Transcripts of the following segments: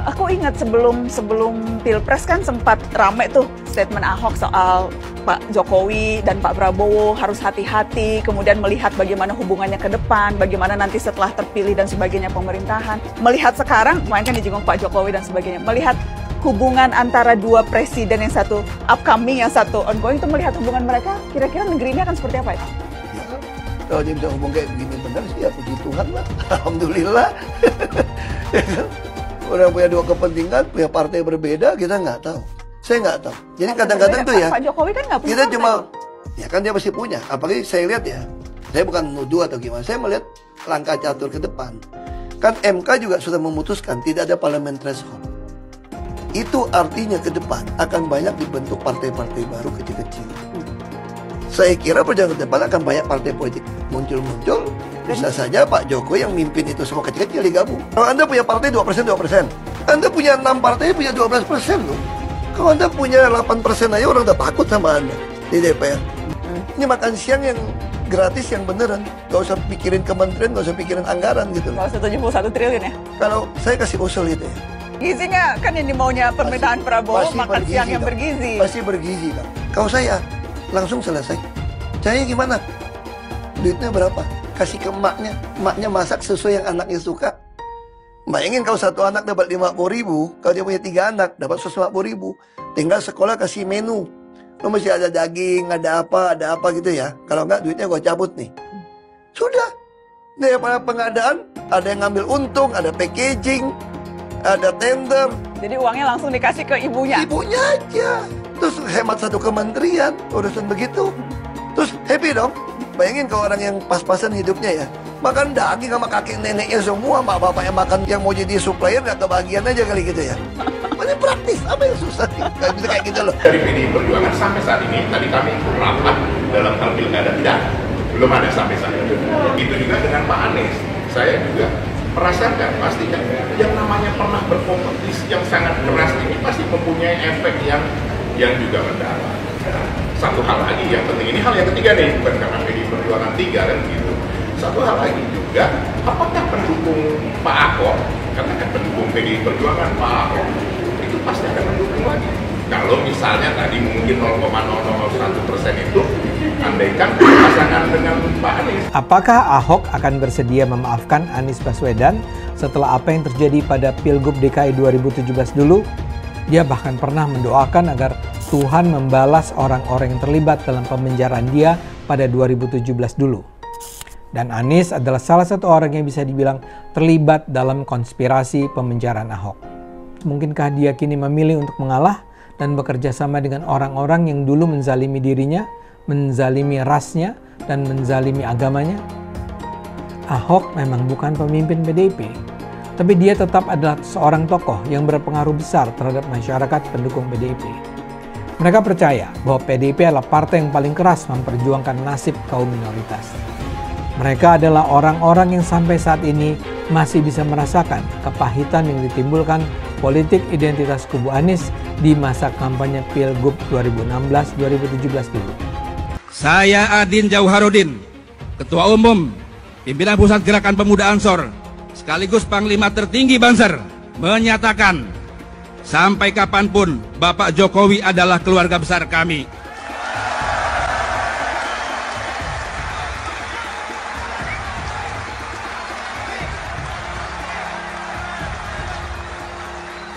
Aku ingat sebelum Pilpres kan sempat rame tuh statement Ahok soal Pak Jokowi dan Pak Prabowo harus hati-hati, kemudian melihat bagaimana hubungannya ke depan, bagaimana nanti setelah terpilih dan sebagainya pemerintahan. Melihat sekarang, kemarin kan dijenguk Pak Jokowi dan sebagainya, melihat hubungan antara dua presiden, yang satu upcoming, yang satu ongoing, itu melihat hubungan mereka, kira-kira negeri ini akan seperti apa itu? Ya, kalau dia bisa ngomong kayak begini benar sih, ya puji Tuhan lah, alhamdulillah. Orang punya dua kepentingan, punya partai berbeda, kita nggak tahu. Saya nggak tahu. Jadi kadang-kadang tuh ya, Pak Jokowi kan nggak punya kita partai. cuma, ya kan dia pasti punya. Apalagi saya lihat ya, saya bukan menuduh atau gimana, saya melihat langkah catur ke depan. Kan MK juga sudah memutuskan tidak ada parliament threshold. Itu artinya ke depan akan banyak dibentuk partai-partai baru kecil-kecil. Saya kira perjalanan ke depan akan banyak partai politik muncul-muncul. Bisa saja Pak Jokowi yang mimpin itu semua kecil-kecil digabung. Kalau Anda punya partai 2%, Anda punya 6 partai punya 12% loh. Kalau Anda punya 8% aja orang udah takut sama Anda di DPR. Ini makan siang yang gratis, yang beneran. Gak usah pikirin kementerian, gak usah pikirin anggaran gitu. Gak usah 71 triliun ya? Kalau saya kasih usul itu ya. Gizinya kan yang dimaunya pemerintahan Prabowo, makan siang yang bergizi. Pasti bergizi kan. Kalau saya langsung selesai. Caranya gimana? Duitnya berapa? Kasih ke emaknya. Emaknya masak sesuai yang anaknya suka. Bayangin kalau satu anak dapat 50.000, kalau dia punya 3 anak dapat 150.000. Tinggal sekolah kasih menu. Lo mesti ada daging, ada apa gitu ya. Kalau enggak duitnya gue cabut nih. Sudah. Daripada pengadaan, ada yang ngambil untung, ada packaging, ada tender. Jadi uangnya langsung dikasih ke ibunya? Ibunya aja. Terus hemat satu kementerian, urusan begitu. Terus happy dong. Bayangin kalau orang yang pas-pasan hidupnya ya. Makan daging sama kakek neneknya semua, mak bapaknya makan, yang mau jadi supplier gak kebagian aja kali gitu ya. Ini praktis, apa yang susah? Gak bisa kayak gitu loh. Dari PDI Perjuangan sampai saat ini, tadi kami ikut rapat dalam hal pilkada, tidak, belum ada sampai saat ini. Begitu juga dengan Pak Anies, saya juga merasakan pastinya yang namanya pernah berkompetisi yang sangat keras ini pasti mempunyai efek yang juga mendalam. Satu hal lagi yang penting, ini hal yang ketiga nih, bukan karena PDI Perjuangan 3 kan gitu. Satu hal lagi juga, apakah pendukung Pak Ahok, karena kan pendukung PDI Perjuangan Pak Ahok, itu pasti akan mendukung lagi. Kalau misalnya tadi mungkin 0,001% itu, andaikan pasangan dengan Pak Anies. Apakah Ahok akan bersedia memaafkan Anies Baswedan setelah apa yang terjadi pada Pilgub DKI 2017 dulu? Dia bahkan pernah mendoakan agar Tuhan membalas orang-orang yang terlibat dalam pemenjaraan dia pada 2017 dulu. Dan Anies adalah salah satu orang yang bisa dibilang terlibat dalam konspirasi pemenjaraan Ahok. Mungkinkah dia kini memilih untuk mengalah dan bekerja sama dengan orang-orang yang dulu menzalimi dirinya, menzalimi rasnya, dan menzalimi agamanya? Ahok memang bukan pemimpin PDIP, tapi dia tetap adalah seorang tokoh yang berpengaruh besar terhadap masyarakat pendukung PDIP. Mereka percaya bahwa PDIP adalah partai yang paling keras memperjuangkan nasib kaum minoritas. Mereka adalah orang-orang yang sampai saat ini masih bisa merasakan kepahitan yang ditimbulkan politik identitas kubu Anies di masa kampanye Pilgub 2016-2017 dulu. Saya Adin Jauharudin, Ketua Umum, Pimpinan Pusat Gerakan Pemuda Ansor, sekaligus Panglima Tertinggi Banser, menyatakan sampai kapanpun Bapak Jokowi adalah keluarga besar kami.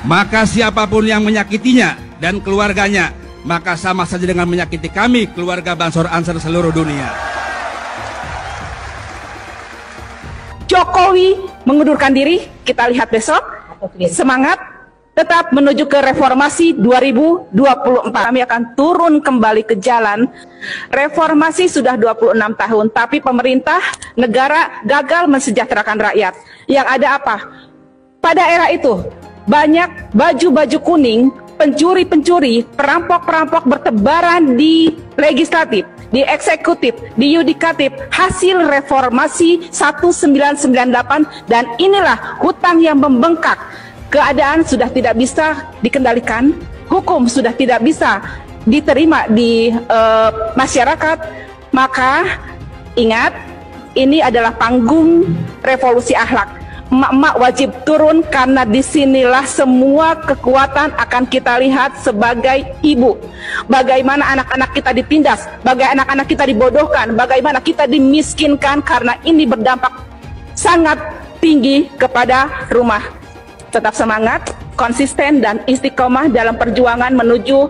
Maka siapapun yang menyakitinya dan keluarganya, maka sama saja dengan menyakiti kami, keluarga Bansor Ansor seluruh dunia. Jokowi mengundurkan diri, kita lihat besok. Semangat, tetap menuju ke reformasi 2024. Kami akan turun kembali ke jalan. Reformasi sudah 26 tahun, tapi pemerintah negara gagal mensejahterakan rakyat. Yang ada apa? Pada era itu, banyak baju-baju kuning, pencuri-pencuri, perampok-perampok bertebaran di legislatif, di eksekutif, di yudikatif, hasil reformasi 1998, dan inilah hutang yang membengkak. Keadaan sudah tidak bisa dikendalikan, hukum sudah tidak bisa diterima di masyarakat, maka ingat, ini adalah panggung revolusi akhlak. emak-emak wajib turun karena disinilah semua kekuatan akan kita lihat sebagai ibu. Bagaimana anak-anak kita ditindas, bagaimana anak-anak kita dibodohkan, bagaimana kita dimiskinkan, karena ini berdampak sangat tinggi kepada rumah. Tetap semangat, konsisten dan istiqomah dalam perjuangan menuju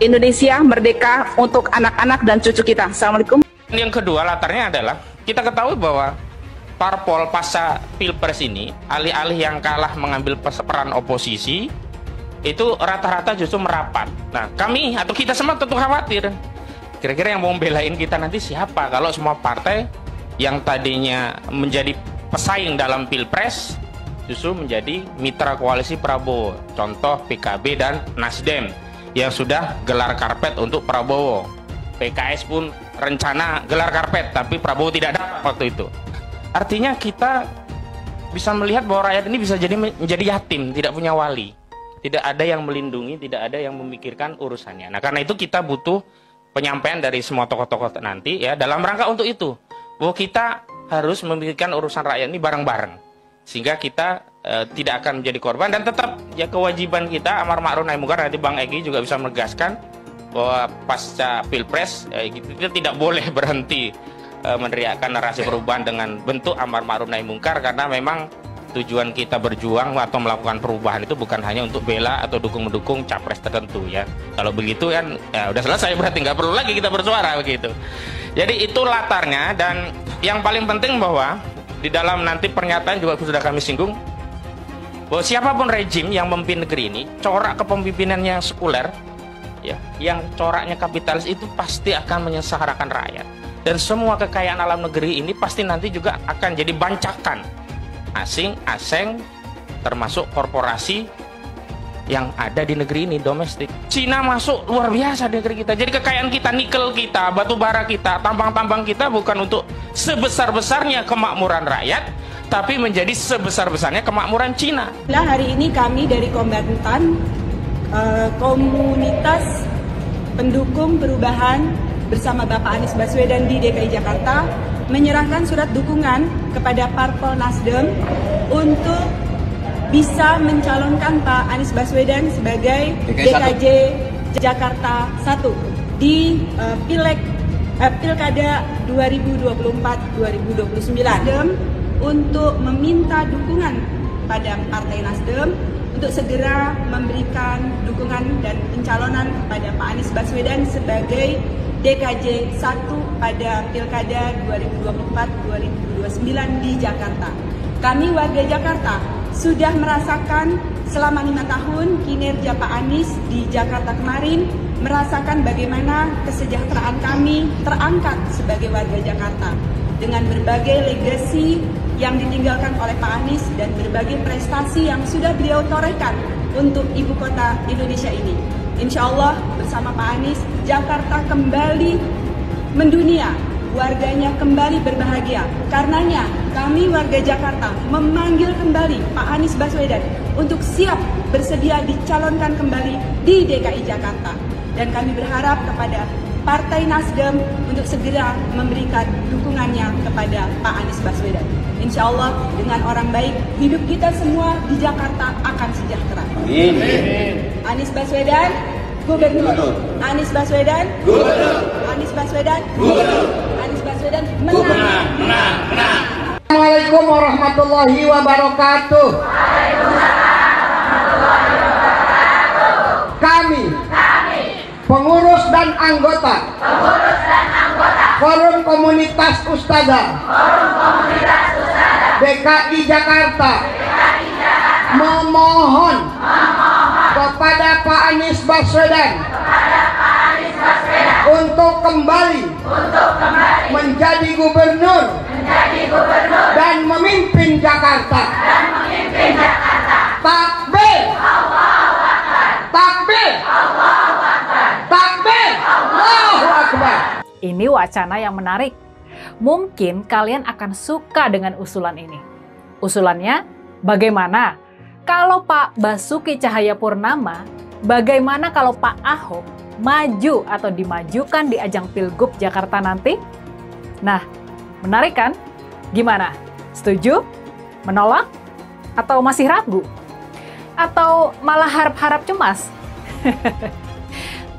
Indonesia merdeka untuk anak-anak dan cucu kita. Assalamualaikum. Yang kedua latarnya adalah kita ketahui bahwa parpol pasca pilpres ini, alih-alih yang kalah mengambil peran oposisi, itu rata-rata justru merapat. Nah, kami atau kita semua tentu khawatir, kira-kira yang mau belain kita nanti siapa kalau semua partai yang tadinya menjadi pesaing dalam pilpres justru menjadi mitra koalisi Prabowo. Contoh PKB dan Nasdem yang sudah gelar karpet untuk Prabowo. PKS pun rencana gelar karpet, tapi Prabowo tidak dapat waktu itu. Artinya kita bisa melihat bahwa rakyat ini bisa menjadi yatim, tidak punya wali, tidak ada yang melindungi, tidak ada yang memikirkan urusannya. Nah, karena itu kita butuh penyampaian dari semua tokoh-tokoh nanti ya dalam rangka untuk itu, bahwa kita harus memikirkan urusan rakyat ini bareng-bareng, sehingga kita tidak akan menjadi korban, dan tetap ya kewajiban kita amar ma'ruf nahi munkar. Nanti Bang Egy juga bisa menegaskan bahwa pasca pilpres kita tidak boleh berhenti meneriakkan narasi perubahan dengan bentuk amar ma'ruf nahi munkar, karena memang tujuan kita berjuang atau melakukan perubahan itu bukan hanya untuk bela atau mendukung capres tertentu ya. Kalau begitu kan ya udah selesai, berarti nggak perlu lagi kita bersuara begitu. Jadi itu latarnya, dan yang paling penting bahwa di dalam nanti pernyataan juga sudah kami singgung bahwa siapapun rejim yang memimpin negeri ini, corak kepemimpinannya yang sekuler ya, yang coraknya kapitalis, itu pasti akan menyengsarakan rakyat. Dan semua kekayaan alam negeri ini pasti nanti juga akan jadi bancakan asing, termasuk korporasi yang ada di negeri ini, domestik. Cina masuk luar biasa di negeri kita. Jadi kekayaan kita, nikel kita, batu bara kita, tambang-tambang kita bukan untuk sebesar-besarnya kemakmuran rakyat, tapi menjadi sebesar-besarnya kemakmuran Cina. Nah, hari ini kami dari Kombatan, komunitas pendukung perubahan bersama Bapak Anies Baswedan di DKI Jakarta, menyerahkan surat dukungan kepada Parpol Nasdem untuk bisa mencalonkan Pak Anies Baswedan sebagai DKJ Jakarta 1 di Pilkada 2024-2029. Nasdem untuk meminta dukungan pada Partai Nasdem untuk segera memberikan dukungan dan pencalonan kepada Pak Anies Baswedan sebagai DKJ 1 pada Pilkada 2024-2029 di Jakarta. Kami warga Jakarta sudah merasakan selama 5 tahun kinerja Pak Anies di Jakarta kemarin, merasakan bagaimana kesejahteraan kami terangkat sebagai warga Jakarta dengan berbagai legasi yang ditinggalkan oleh Pak Anies dan berbagai prestasi yang sudah beliau torehkan untuk ibu kota Indonesia ini. Insya Allah bersama Pak Anies, Jakarta kembali mendunia, warganya kembali berbahagia. Karenanya kami warga Jakarta memanggil kembali Pak Anies Baswedan untuk siap bersedia dicalonkan kembali di DKI Jakarta. Dan kami berharap kepada Partai Nasdem untuk segera memberikan dukungannya kepada Pak Anies Baswedan. Insya Allah dengan orang baik, hidup kita semua di Jakarta akan sejahtera. Amin. Anies Baswedan, Gubernur. Anies Baswedan, Gubernur. Anies Baswedan, Gubernur. Anies Baswedan, menang. Assalamualaikum warahmatullahi wabarakatuh. Kami pengurus dan anggota Forum Komunitas Ustadzah DKI Jakarta memohon kepada Pak Anies Baswedan untuk kembali menjadi gubernur dan memimpin Jakarta. Takbir! Takbir! Takbir! Allahu Akbar! Ini wacana yang menarik. Mungkin kalian akan suka dengan usulan ini. Usulannya, bagaimana kalau Pak Basuki Cahayapurnama, bagaimana kalau Pak Ahok maju atau dimajukan di ajang Pilgub Jakarta nanti? Nah, menarik kan? Gimana? Setuju? Menolak? Atau masih ragu? Atau malah harap-harap cemas?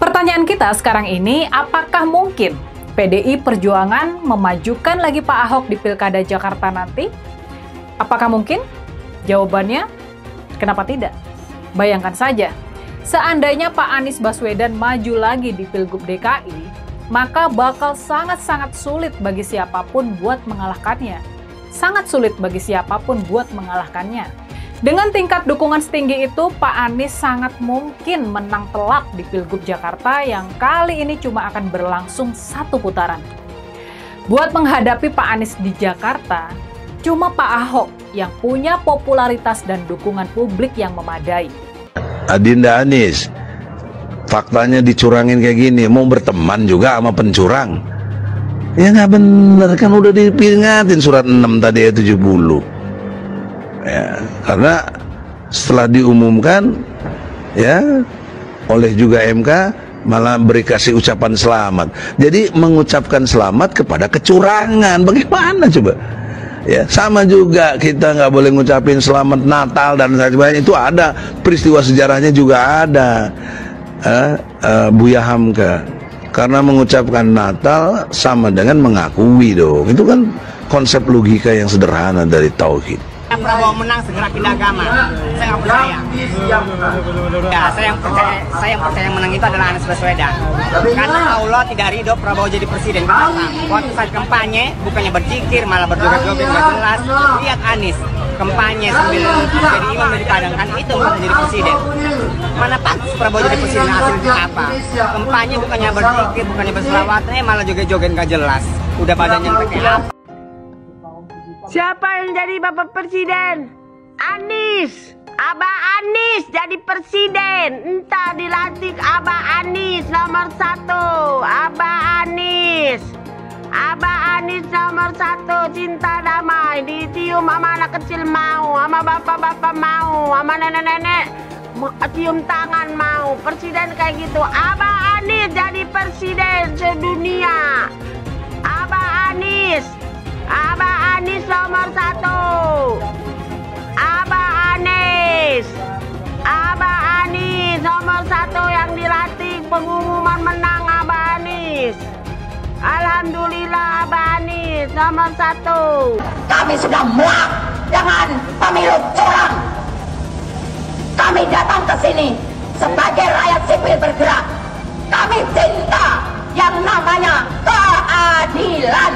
Pertanyaan kita sekarang ini, apakah mungkin PDI Perjuangan memajukan lagi Pak Ahok di Pilkada Jakarta nanti? Apakah mungkin? Jawabannya, kenapa tidak? Bayangkan saja, seandainya Pak Anies Baswedan maju lagi di Pilgub DKI, maka bakal sangat-sangat sulit bagi siapapun buat mengalahkannya. Sangat sulit bagi siapapun buat mengalahkannya. Dengan tingkat dukungan setinggi itu, Pak Anies sangat mungkin menang telak di Pilgub Jakarta yang kali ini cuma akan berlangsung 1 putaran. Buat menghadapi Pak Anies di Jakarta, cuma Pak Ahok yang punya popularitas dan dukungan publik yang memadai. Adinda Anies, faktanya dicurangin kayak gini, mau berteman juga sama pencurang? Ya nggak bener, kan udah diperingatin surat 6 tadi ya 70. Ya, karena setelah diumumkan ya oleh juga MK malah beri kasih ucapan selamat. Jadi mengucapkan selamat kepada kecurangan, bagaimana coba? Ya sama juga kita nggak boleh ngucapin selamat Natal dan sebagainya, itu ada peristiwa sejarahnya juga ada. Buya Hamka, karena mengucapkan Natal sama dengan mengakui dong, itu kan konsep logika yang sederhana dari tauhid. Prabowo menang segera pindah agama. Saya nggak percaya. Ya, saya yang percaya yang menang itu adalah Anies Baswedan. Karena Allah tidak ridho Prabowo jadi presiden. Waktu saat kampanye bukannya berzikir malah berjoget-joget nggak jelas. Lihat Anies kampanye sambil jadi imam di Padang, kan itu untuk jadi presiden. Mana pantas Prabowo jadi presiden, hasilnya apa? Kampanye bukannya berzikir, bukannya berselawat, malah joget-joget nggak jelas. Udah badannya pakai apa? Siapa yang jadi Bapak Presiden? Anies. Abah Anies jadi presiden. Entah dilantik Abah Anies nomor 1. Abah Anies. Abah Anies nomor 1. Cinta damai. Ditium sama anak kecil mau, sama bapak-bapak mau, sama nenek-nenek cium tangan mau. Presiden kayak gitu. Abah Anies jadi presiden sedunia. Abah Anies. Abah Anies nomor 1. Abah Anies. Abah Anies nomor 1 yang dilantik, pengumuman menang Abah Anies. Alhamdulillah Abah Anies nomor 1. Kami sudah muak dengan pemilu curang. Kami datang ke sini sebagai rakyat sipil bergerak. Kami cinta yang namanya keadilan.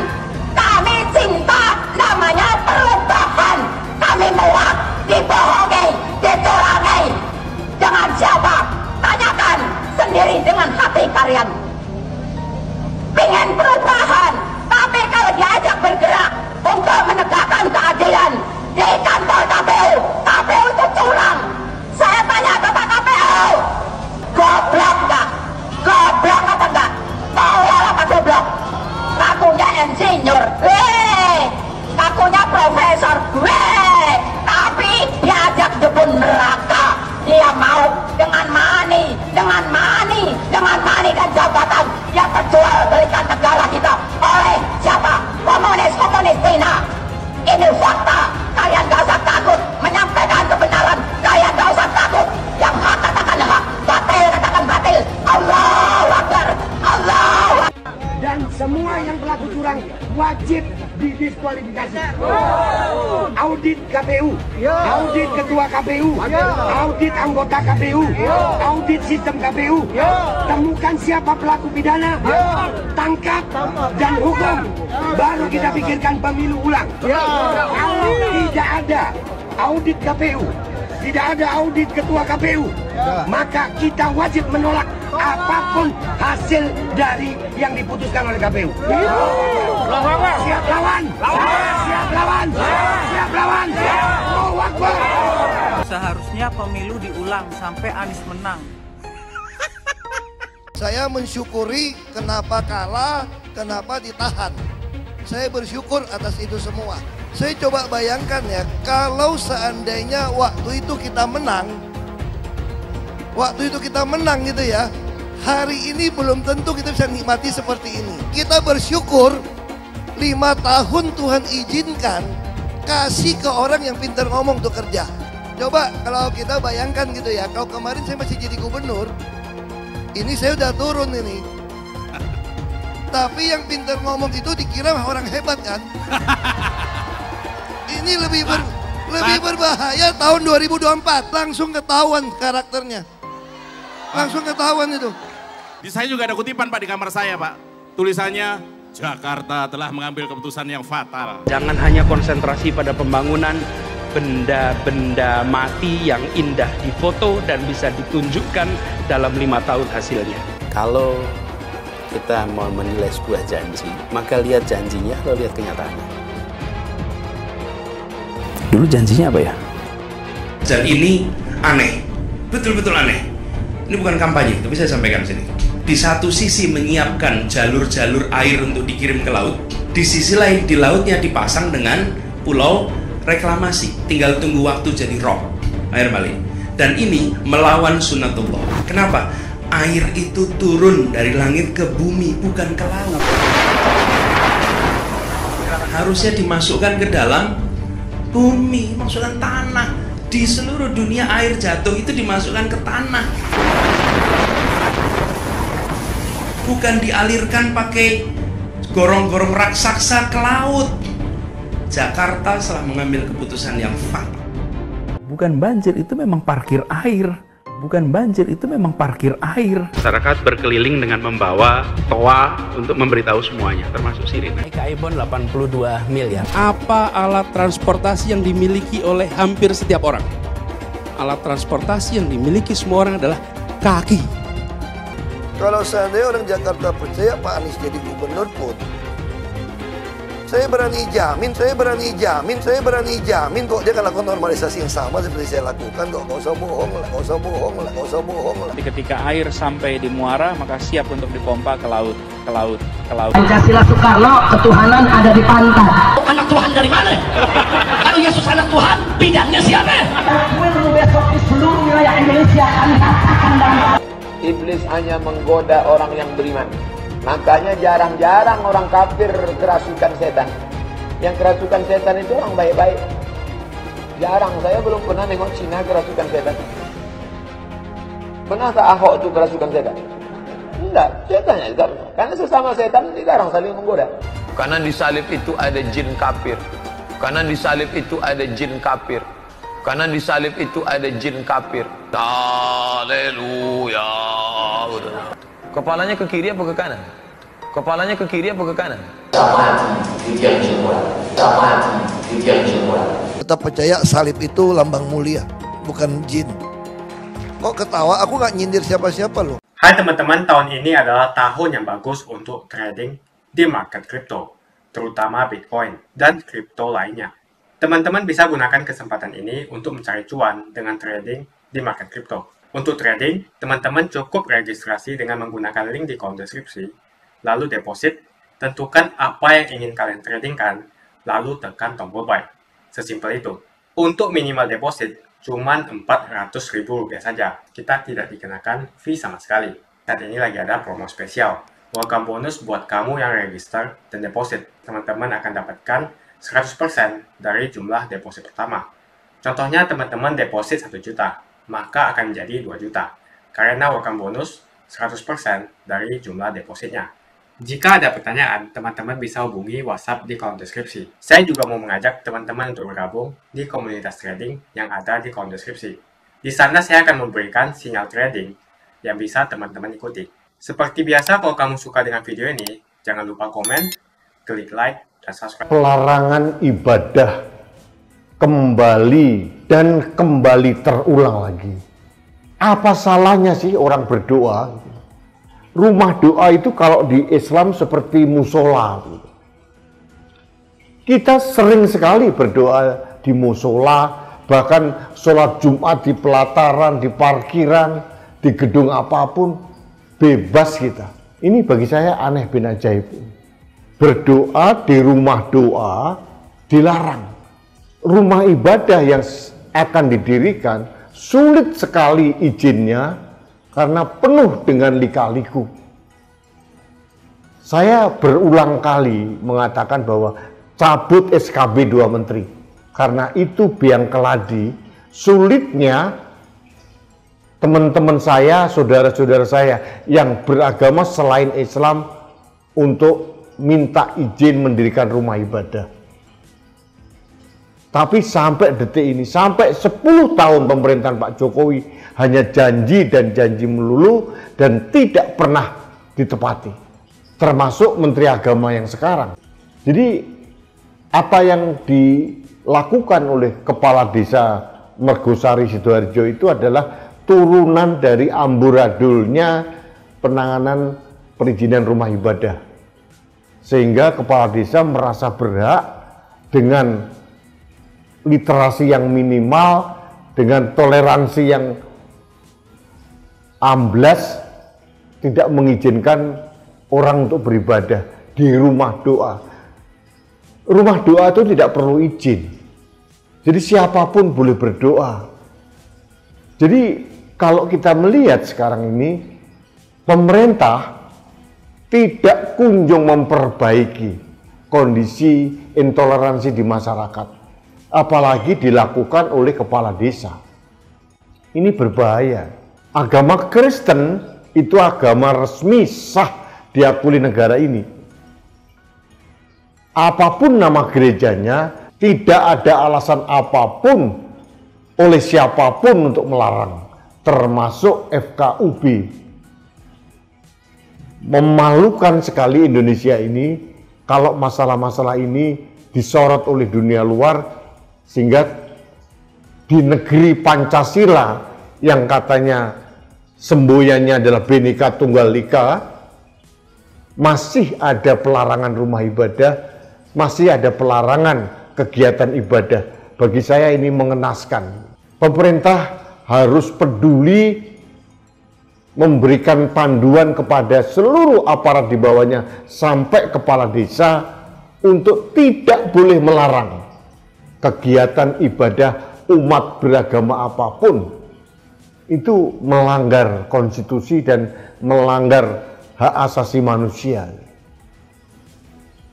Kami cinta namanya perubahan. Kami muak dibohongi, dicurangi. Dengan siapa? Tanyakan sendiri dengan hati kalian. Pengen perubahan, tapi kalau diajak bergerak untuk menegakkan keadilan di kantor KPU, KPU itu curang. Saya tanya Bapak KPU, goblok nggak? Goblok apa enggak? Tolol apa goblok? Kakunya insinyur, kakunya profesor, tapi diajak jebun neraka. Dia mau dengan money dan jabatan yang terjual belikan negara kita oleh siapa? Komunis Cina. Ini fakta. Kalian gak usah takut menyampaikan kebenaran. Kalian gak usah takut. Yang hak katakan hak, batil katakan batil. Allahu Akbar, Allahu Akbar. Dan semua yang pelaku curang wajib didiskualifikasi. Audit KPU, audit ketua KPU, audit anggota KPU, audit sistem KPU. Temukan siapa pelaku pidana, tangkap dan hukum. Baru kita pikirkan pemilu ulang. Kalau tidak ada audit KPU, tidak ada audit ketua KPU, maka kita wajib menolak apapun hasil dari yang diputuskan oleh KPU. Siap lawan, siap lawan, siap lawan. Allahu Akbar. Seharusnya pemilu diulang sampai Anies menang. Saya mensyukuri kenapa kalah, kenapa ditahan. Saya bersyukur atas itu semua. Saya coba bayangkan ya, kalau seandainya waktu itu kita menang gitu ya, hari ini belum tentu kita bisa nikmati seperti ini. Kita bersyukur 5 tahun Tuhan izinkan kasih ke orang yang pintar ngomong untuk kerja. Coba kalau kita bayangkan gitu ya, kalau kemarin saya masih jadi gubernur, ini saya udah turun ini. Tapi yang pintar ngomong itu dikira orang hebat kan? Ini lebih berbahaya tahun 2024, langsung ketahuan karakternya. Langsung ketahuan itu. Di saya juga ada kutipan Pak di kamar saya Pak. Tulisannya, Jakarta telah mengambil keputusan yang fatal. Jangan hanya konsentrasi pada pembangunan benda-benda mati yang indah difoto dan bisa ditunjukkan dalam 5 tahun hasilnya. Kalau kita mau menilai sebuah janji, maka lihat janjinya atau lihat kenyataannya. Dulu janjinya apa ya? Dan ini aneh, betul-betul aneh. Ini bukan kampanye, tapi saya sampaikan sini. Di satu sisi menyiapkan jalur-jalur air untuk dikirim ke laut, di sisi lain di lautnya dipasang dengan pulau reklamasi, tinggal tunggu waktu jadi rob, air malin. Dan ini melawan sunnatullah. Kenapa? Air itu turun dari langit ke bumi, bukan ke laut. Harusnya dimasukkan ke dalam bumi, masukkan tanah. Di seluruh dunia air jatuh itu dimasukkan ke tanah. Bukan dialirkan pakai gorong-gorong raksasa ke laut. Jakarta telah mengambil keputusan yang fatal. Bukan banjir, itu memang parkir air. Bukan banjir, itu memang parkir air. Masyarakat berkeliling dengan membawa toa untuk memberitahu semuanya, termasuk sirine. Aibon 82 miliar. Apa alat transportasi yang dimiliki oleh hampir setiap orang? Alat transportasi yang dimiliki semua orang adalah kaki. Kalau seandainya orang Jakarta percaya Pak Anies jadi gubernur pun, saya berani jamin kok dia akan lakukan normalisasi yang sama seperti saya lakukan kok. Gak usah bohong lah. Ketika air sampai di muara, maka siap untuk dipompa ke laut. Pancasila Soekarno, ketuhanan ada di pantai. Anak Tuhan dari mana? Kalau Yesus anak Tuhan, bidangnya siapa? Besok di seluruh wilayah Indonesia kami katakan dan Iblis hanya menggoda orang yang beriman. Makanya jarang-jarang orang kafir kerasukan setan. Yang kerasukan setan itu orang baik-baik. Jarang, saya belum pernah nengok Cina kerasukan setan. Pernahkah Ahok itu kerasukan setan? Enggak, setannya juga. Karena sesama setan dilarang saling menggoda. Karena di salib itu ada jin kafir. Karena di salib itu ada jin kafir. Karena di salib itu ada jin kafir. Haleluya. Kepalanya ke kiri apa ke kanan? Kepalanya ke kiri apa ke kanan? Tetap percaya salib itu lambang mulia, bukan jin. Kok ketawa? Aku nggak nyindir siapa-siapa loh. Hai teman-teman, tahun ini adalah tahun yang bagus untuk trading di market kripto, terutama Bitcoin dan kripto lainnya. Teman-teman bisa gunakan kesempatan ini untuk mencari cuan dengan trading di market kripto. Untuk trading, teman-teman cukup registrasi dengan menggunakan link di kolom deskripsi, lalu deposit, tentukan apa yang ingin kalian tradingkan, lalu tekan tombol buy. Sesimpel itu. Untuk minimal deposit, cuma Rp400.000 saja. Kita tidak dikenakan fee sama sekali. Saat ini lagi ada promo spesial. Welcome bonus buat kamu yang register dan deposit. Teman-teman akan dapatkan 100% dari jumlah deposit pertama. Contohnya teman-teman deposit 1 juta, maka akan menjadi 2 juta. Karena welcome bonus 100% dari jumlah depositnya. Jika ada pertanyaan, teman-teman bisa hubungi WhatsApp di kolom deskripsi. Saya juga mau mengajak teman-teman untuk bergabung di komunitas trading yang ada di kolom deskripsi. Di sana saya akan memberikan sinyal trading yang bisa teman-teman ikuti. Seperti biasa, kalau kamu suka dengan video ini, jangan lupa komen, klik like, dan subscribe. Pelarangan ibadah kembali dan kembali terulang lagi. Apa salahnya sih orang berdoa? Rumah doa itu kalau di Islam seperti musola. Kita sering sekali berdoa di musola, bahkan sholat Jumat di pelataran, di parkiran, di gedung apapun, bebas kita. Ini bagi saya aneh bin ajaib. Berdoa di rumah doa dilarang. Rumah ibadah yang akan didirikan sulit sekali izinnya karena penuh dengan lika-liku. Saya berulang kali mengatakan bahwa cabut SKB 2 menteri. Karena itu biang keladi, sulitnya teman-teman saya, saudara-saudara saya yang beragama selain Islam untuk minta izin mendirikan rumah ibadah. Tapi sampai detik ini, sampai 10 tahun pemerintahan Pak Jokowi hanya janji dan janji melulu dan tidak pernah ditepati. Termasuk Menteri Agama yang sekarang. Jadi apa yang dilakukan oleh Kepala Desa Mergosari Sidoarjo itu adalah turunan dari amburadulnya penanganan perizinan rumah ibadah. Sehingga Kepala Desa merasa berhak dengan literasi yang minimal, dengan toleransi yang amblas, tidak mengizinkan orang untuk beribadah di rumah doa. Rumah doa itu tidak perlu izin. Jadi siapapun boleh berdoa. Jadi kalau kita melihat sekarang ini, pemerintah tidak kunjung memperbaiki kondisi intoleransi di masyarakat. Apalagi dilakukan oleh kepala desa. Ini berbahaya. Agama Kristen itu agama resmi sah diakui negara ini. Apapun nama gerejanya, tidak ada alasan apapun oleh siapapun untuk melarang, termasuk FKUB. Memalukan sekali Indonesia ini kalau masalah-masalah ini disorot oleh dunia luar, sehingga di negeri Pancasila yang katanya semboyannya adalah Bhinneka Tunggal Ika, masih ada pelarangan rumah ibadah, masih ada pelarangan kegiatan ibadah. Bagi saya ini mengenaskan. Pemerintah harus peduli memberikan panduan kepada seluruh aparat di bawahnya sampai kepala desa untuk tidak boleh melarang kegiatan ibadah umat beragama apapun. Itu melanggar konstitusi dan melanggar hak asasi manusia.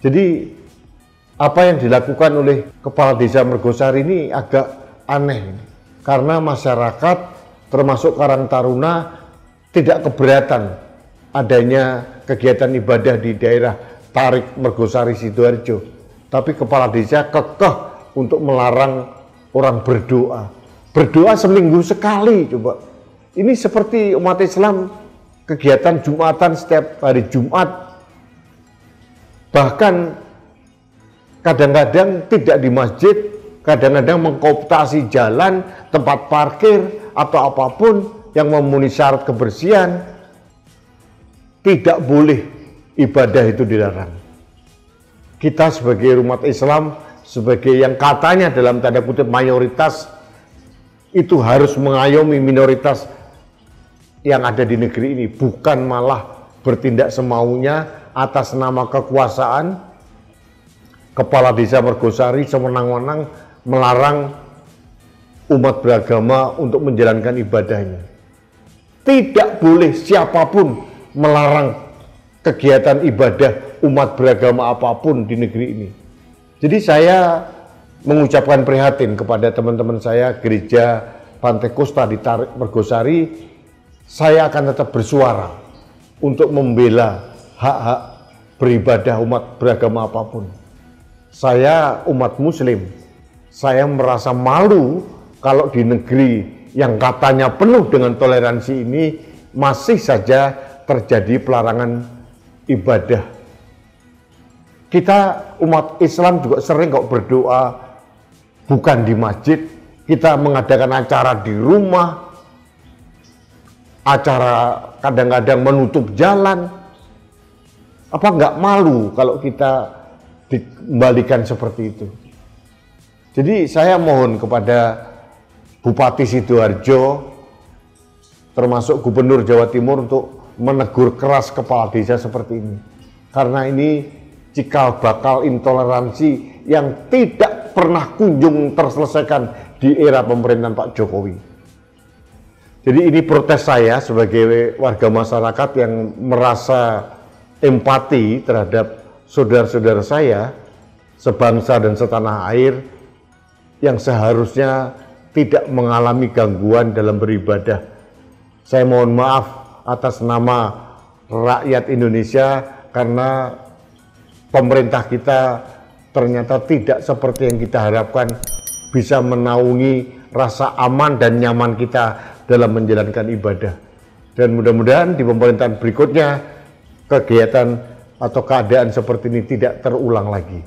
Jadi apa yang dilakukan oleh Kepala Desa Mergosari ini agak aneh. Karena masyarakat termasuk Karang Taruna tidak keberatan adanya kegiatan ibadah di daerah Tarik Mergosari Sidoarjo. Tapi Kepala Desa kekeh untuk melarang orang berdoa. Berdoa seminggu sekali coba. Ini seperti umat Islam kegiatan Jumatan setiap hari Jumat. Bahkan kadang-kadang tidak di masjid, kadang-kadang mengkooptasi jalan, tempat parkir, atau apapun yang memenuhi syarat kebersihan. Tidak boleh ibadah itu dilarang. Kita sebagai umat Islam, sebagai yang katanya dalam tanda kutip mayoritas, itu harus mengayomi minoritas yang ada di negeri ini, bukan malah bertindak semaunya atas nama kekuasaan. Kepala Desa Mergosari sewenang-wenang melarang umat beragama untuk menjalankan ibadahnya. Tidak boleh siapapun melarang kegiatan ibadah umat beragama apapun di negeri ini. Jadi saya mengucapkan prihatin kepada teman-teman saya gereja Pantai Kosta di Tarik Mergosari. Saya akan tetap bersuara untuk membela hak-hak beribadah umat beragama apapun. Saya umat muslim, saya merasa malu kalau di negeri yang katanya penuh dengan toleransi ini masih saja terjadi pelarangan ibadah. Kita umat Islam juga sering kok berdoa bukan di masjid, kita mengadakan acara di rumah, acara kadang-kadang menutup jalan. Apa nggak malu kalau kita dikembalikan seperti itu? Jadi saya mohon kepada Bupati Sidoarjo, termasuk Gubernur Jawa Timur untuk menegur keras kepala desa seperti ini. Karena ini cikal bakal intoleransi yang tidak pernah kunjung terselesaikan di era pemerintahan Pak Jokowi. Jadi ini protes saya sebagai warga masyarakat yang merasa empati terhadap saudara-saudara saya sebangsa dan setanah air yang seharusnya tidak mengalami gangguan dalam beribadah. Saya mohon maaf atas nama rakyat Indonesia karena pemerintah kita ternyata tidak seperti yang kita harapkan, bisa menaungi rasa aman dan nyaman kita dalam menjalankan ibadah. Dan mudah-mudahan di pemerintahan berikutnya kegiatan atau keadaan seperti ini tidak terulang lagi.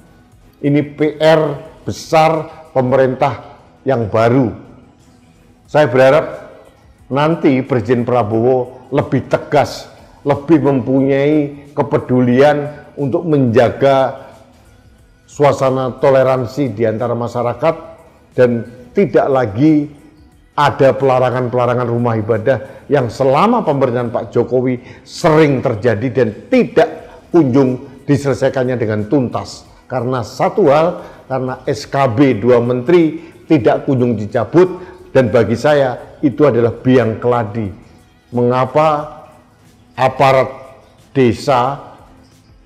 Ini PR besar pemerintah yang baru. Saya berharap nanti Presiden Prabowo lebih tegas, lebih mempunyai kepedulian untuk menjaga suasana toleransi di antara masyarakat dan tidak lagi ada pelarangan-pelarangan rumah ibadah yang selama pemerintahan Pak Jokowi sering terjadi dan tidak kunjung diselesaikannya dengan tuntas. Karena satu hal, karena SKB 2 menteri tidak kunjung dicabut, dan bagi saya itu adalah biang keladi. Mengapa aparat desa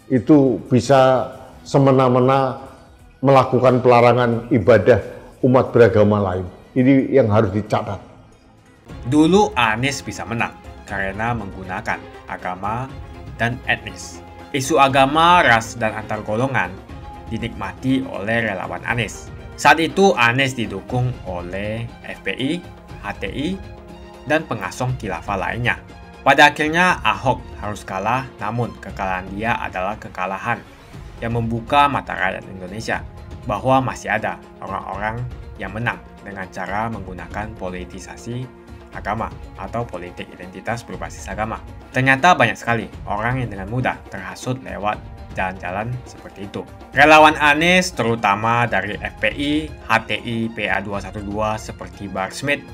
itu bisa semena-mena melakukan pelarangan ibadah umat beragama lain? Ini yang harus dicatat. Dulu Anies bisa menang karena menggunakan agama dan etnis. Isu agama, ras, dan antar golongan dinikmati oleh relawan Anies. Saat itu Anies didukung oleh FPI, HTI, dan pengasong khilafah lainnya. Pada akhirnya Ahok harus kalah, namun kekalahan dia adalah kekalahan yang membuka mata rakyat Indonesia bahwa masih ada orang-orang yang menang dengan cara menggunakan politisasi agama atau politik identitas berbasis agama. Ternyata banyak sekali orang yang dengan mudah terhasut lewat jalan-jalan seperti itu. Relawan Anies terutama dari FPI, HTI, PA212 seperti Bahar Smith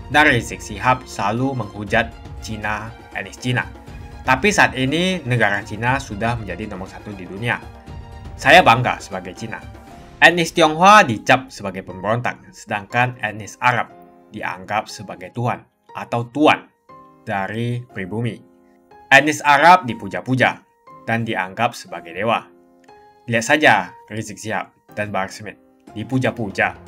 dan Rizik Syihab selalu menghujat Cina, etnis Cina. Tapi saat ini negara Cina sudah menjadi nomor 1 di dunia. Saya bangga sebagai Cina. Etnis Tionghoa dicap sebagai pemberontak, sedangkan etnis Arab dianggap sebagai Tuhan atau Tuan dari pribumi. Etnis Arab dipuja-puja dan dianggap sebagai dewa. Lihat saja Rizik Syihab dan Bahar Smith dipuja-puja,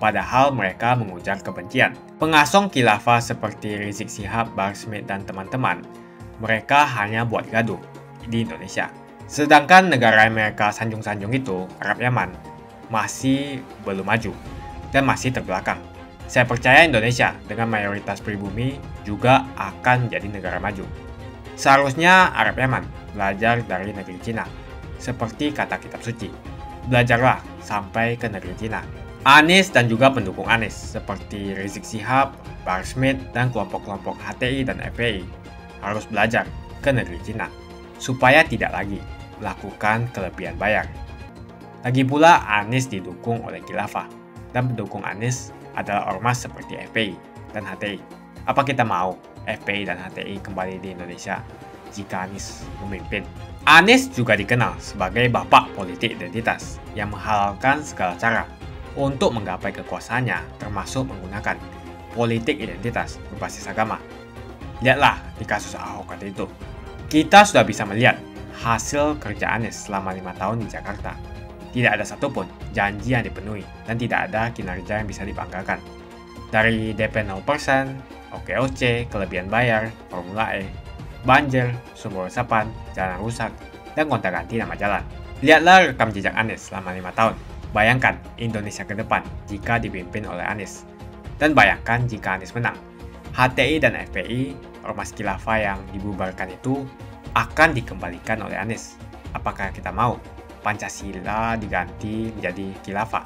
padahal mereka mengujar kebencian. Pengasong khilafah seperti Rizik Syihab, Bahar Smith, dan teman-teman, mereka hanya buat gaduh di Indonesia. Sedangkan negara yang mereka sanjung-sanjung itu, Arab Yaman, masih belum maju dan masih terbelakang. Saya percaya Indonesia dengan mayoritas pribumi juga akan menjadi negara maju. Seharusnya Arab Yaman belajar dari negeri Cina. Seperti kata kitab suci, belajarlah sampai ke negeri Cina. Anies dan juga pendukung Anies seperti Rizik Syihab, Bahar Smith, dan kelompok-kelompok HTI dan FPI harus belajar ke negeri Cina supaya tidak lagi melakukan kelebihan bayar. Lagi pula Anies didukung oleh khilafah dan pendukung Anies adalah ormas seperti FPI dan HTI. Apa kita mau FPI dan HTI kembali di Indonesia jika Anies memimpin? Anies juga dikenal sebagai bapak politik identitas yang menghalalkan segala cara untuk menggapai kekuasaannya, termasuk menggunakan politik identitas berbasis agama. Lihatlah di kasus Ahok waktu itu. Kita sudah bisa melihat hasil kerja Anies selama 5 tahun di Jakarta. Tidak ada satupun janji yang dipenuhi dan tidak ada kinerja yang bisa dibanggakan. Dari DP 0%, OKOC, kelebihan bayar, Formula E, banjir, sumber resapan, jalan rusak, dan gonta-ganti nama jalan. Lihatlah rekam jejak Anies selama 5 tahun. Bayangkan Indonesia ke depan jika dipimpin oleh Anies. Dan bayangkan jika Anies menang. HTI dan FPI, ormas khilafah yang dibubarkan itu, akan dikembalikan oleh Anies. Apakah kita mau Pancasila diganti menjadi khilafah?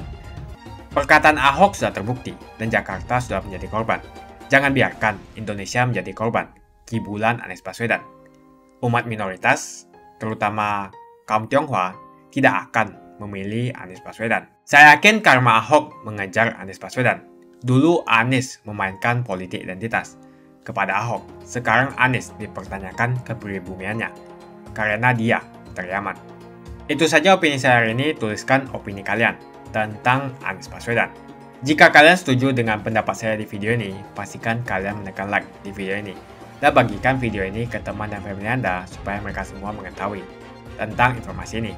Perkataan Ahok sudah terbukti dan Jakarta sudah menjadi korban. Jangan biarkan Indonesia menjadi korban kibulan Anies Baswedan. Umat minoritas, terutama kaum Tionghoa, tidak akan memilih Anies Baswedan. Saya yakin karma Ahok mengejar Anies Baswedan. Dulu Anies memainkan politik identitas kepada Ahok. Sekarang Anies dipertanyakan kepribumiannya karena dia dari Yaman. Itu saja opini saya hari ini. Tuliskan opini kalian tentang Anies Baswedan. Jika kalian setuju dengan pendapat saya di video ini, pastikan kalian menekan like di video ini dan bagikan video ini ke teman dan family Anda supaya mereka semua mengetahui tentang informasi ini.